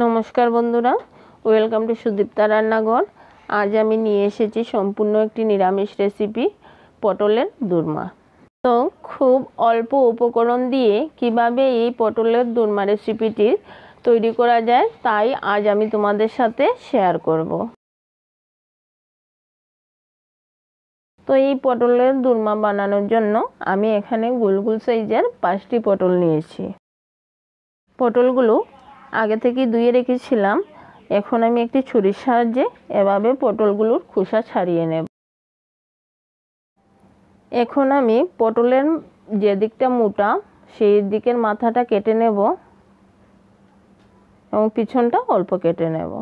নমস্কার বন্ধুরা, welcome to Sudipta রান্নাঘর। আজ আমি নিয়ে এসেছি সম্পূর্ণ একটি নিরামিষ রেসিপি, পটলের দোরমা। তো খুব অল্প উপকরণ দিয়ে কিভাবে এই পটলের দোরমা রেসিপিটি তৈরি করা যায় তাই আজ আমি তোমাদের সাথে শেয়ার করব। তো এই পটলের দোরমা বানানোর জন্য আমি এখানে গোল গোল সাইজের 5টি পটল নিয়েছি। পটলগুলো আগে থেকে ধুয়ে রেখেছিলাম। এখন আমি একটি ছুরির সাহায্যে এভাবে পটলগুলোর খোসা ছাড়িয়ে নেব। এখন আমি পটলের যে দিকটা মোটা সেই দিকের মাথাটা কেটে নেব এবং পিছনটা অল্প কেটে নেব।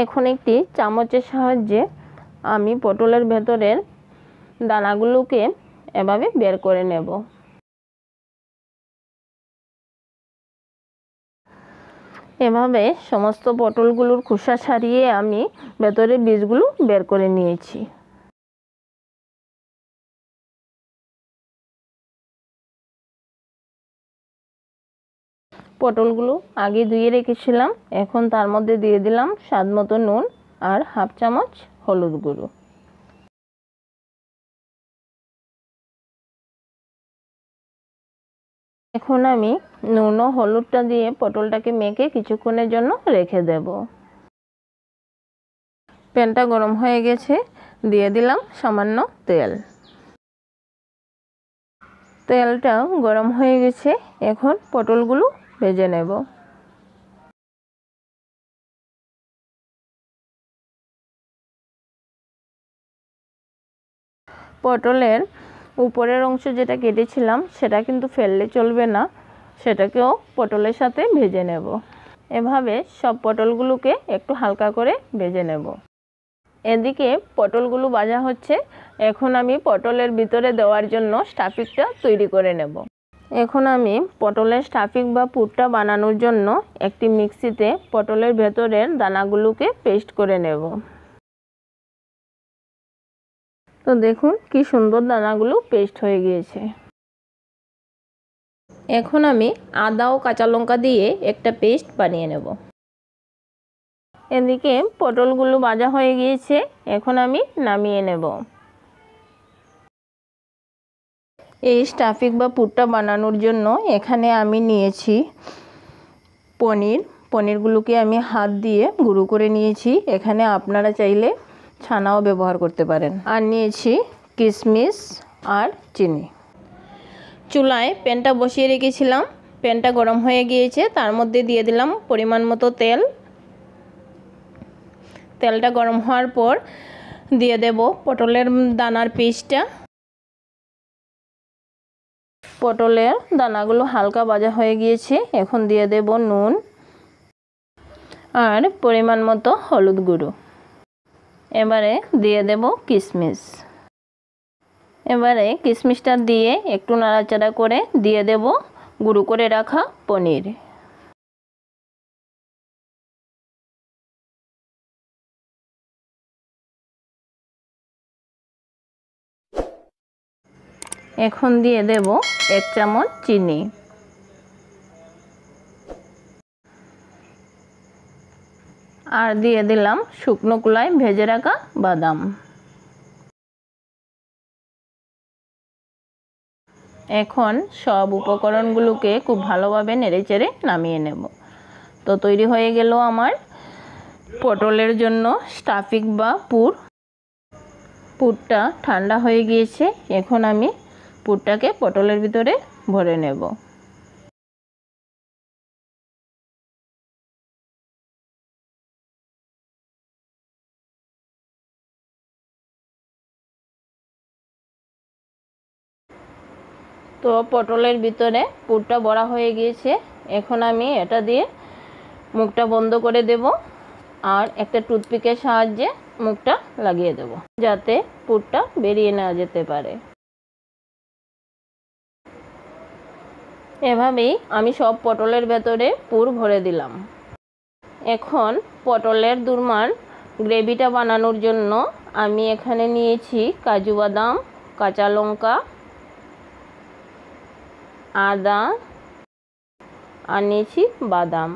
এখন একটি চামচের সাহায্যে আমি পটলের ভেতরের দানাগুলোকে এভাবে বের করে নেব। এভাবে সমস্ত পটলগুলোর খোসা ছাড়িয়ে আমি ভেতরের বীজগুলো বের করে নিয়েছি। পটলগুলো আগে ধুয়ে রেখেছিলাম। এখন তার মধ্যে দিয়ে দিলাম স্বাদ মতো নুন আর হাফ চামচ হলুদ গুঁড়ো। এখন আমি নুন ও হলুদটা দিয়ে পটলটাকে মেখে কিছুক্ষণের জন্য রেখে দেব। প্যানটা গরম হয়ে গেছে, দিয়ে দিলাম সামান্য তেল। তেলটা গরম হয়ে গেছে, এখন পটলগুলো ভেজে নেব। পটলের উপরের অংশ যেটা কেটেছিলাম সেটা কিন্তু ফেললে চলবে না, সেটাকেও পটলের সাথে ভেজে নেব। এভাবে সব পটলগুলোকে একটু হালকা করে ভেজে নেব। এদিকে পটলগুলো ভাজা হচ্ছে, এখন আমি পটলের ভিতরে দেওয়ার জন্য স্টাফিংটা তৈরি করে নেব। এখন আমি পটলের স্টাফিং বা পুরটা বানানোর জন্য একটি মিক্সিতে পটলের ভেতরের দানাগুলোকে পেস্ট করে নেব। তো দেখুন কি সুন্দর দানাগুলো পেস্ট হয়ে গিয়েছে। এখন আমি আদা ও কাঁচা লঙ্কা দিয়ে একটা পেস্ট বানিয়ে নেব। এদিকে পটলগুলো ভাজা হয়ে গিয়েছে, এখন আমি নামিয়ে নেব। এই স্টাফিং বা পুরটা বানানোর জন্য এখানে আমি নিয়েছি পনিরগুলোকে আমি হাত দিয়ে গুঁড়ো করে নিয়েছি। এখানে আপনারা চাইলে ছানাও ব্যবহার করতে পারেন। আর নিয়েছি কিশমিশ আর চিনি। চুলায় প্যানটা বসিয়ে রেখেছিলাম, প্যানটা গরম হয়ে গিয়েছে, তার মধ্যে দিয়ে দিলাম পরিমাণ মতো তেল। তেলটা গরম হওয়ার পর দিয়ে দেব পটলের দানার পেস্টটা। পটলের দানাগুলো হালকা ভাজা হয়ে গিয়েছে, এখন দিয়ে দেব নুন আর পরিমাণ মতো হলুদ গুঁড়ো। এবারে দিয়ে দেব কিশমিশ। এবারে কিশমিশটা দিয়ে একটু নাড়াচাড়া করে দিয়ে দেব গুঁড়ো করে রাখা পনির। এখন দিয়ে দেব 1 চামচ চিনি। আর দিয়ে দিলাম শুকনো কড়াইয়ে ভেজে রাখা বাদাম। এখন সব উপকরণগুলোকে খুব ভালোভাবে নেড়েচেড়ে নামিয়ে নেব। তো তৈরি হয়ে গেল আমার পটলের জন্য স্টাফিং বা পুর। পুরটা ঠান্ডা হয়ে গিয়েছে, এখন আমি পুরটাকে পটলের ভিতরে ভরে নেব। তো পটলের ভিতরে পুরটা ভরা হয়ে গিয়েছে, এখন আমি এটা দিয়ে মুখটা বন্ধ করে দেব আর একটা টুথপিকের সাহায্যে মুখটা লাগিয়ে দেব যাতে পুরটা বেরিয়ে না যেতে পারে। এভাবেই আমি সব পটলের ভেতরে পুর ভরে দিলাম। এখন পটলের দোরমার গ্রেভিটা বানানোর জন্য আমি এখানে নিয়েছি কাজু বাদাম, কাঁচা লঙ্কা, আদা আর নিয়েছি বাদাম।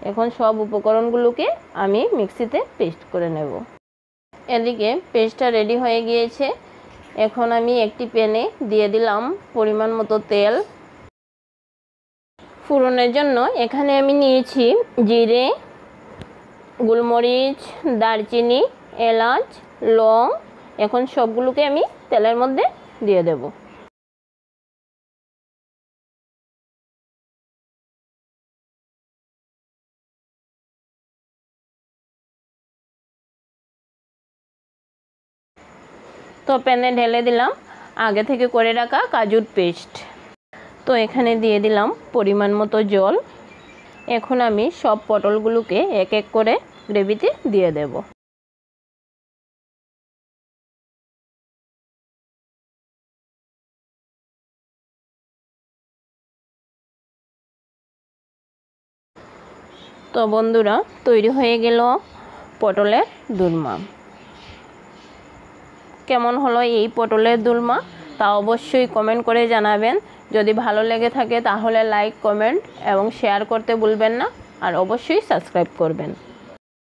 এখন সব উপকরণগুলোকে আমি মিক্সিতে পেস্ট করে নেব। এদিকে পেস্টটা রেডি হয়ে গিয়েছে। এখন আমি একটি প্যানে দিয়ে দিলাম পরিমাণ মতো তেল। ফোড়নের জন্য এখানে আমি নিয়েছি জিরে, গোলমরিচ, দারচিনি, এলাচ, লং। এখন সবগুলোকে আমি তেলের মধ্যে দিয়ে দেব। তো প্যানে ঢেলে দিলাম আগে থেকে করে রাখা কাজুর পেস্ট। তো এখানে দিয়ে দিলাম পরিমাণ মতো জল। এখন আমি সব পটলগুলোকে এক এক করে গ্রেভিতে দিয়ে দেব। তো বন্ধুরা, তৈরি হয়ে গেল পটলের দোলমা। কেমন হলো এই পটলের দোলমা তা অবশ্যই কমেন্ট করে জানাবেন। যদি ভালো লেগে থাকে তাহলে লাইক, কমেন্ট এবং শেয়ার করতে ভুলবেন না। আর অবশ্যই সাবস্ক্রাইব করবেন।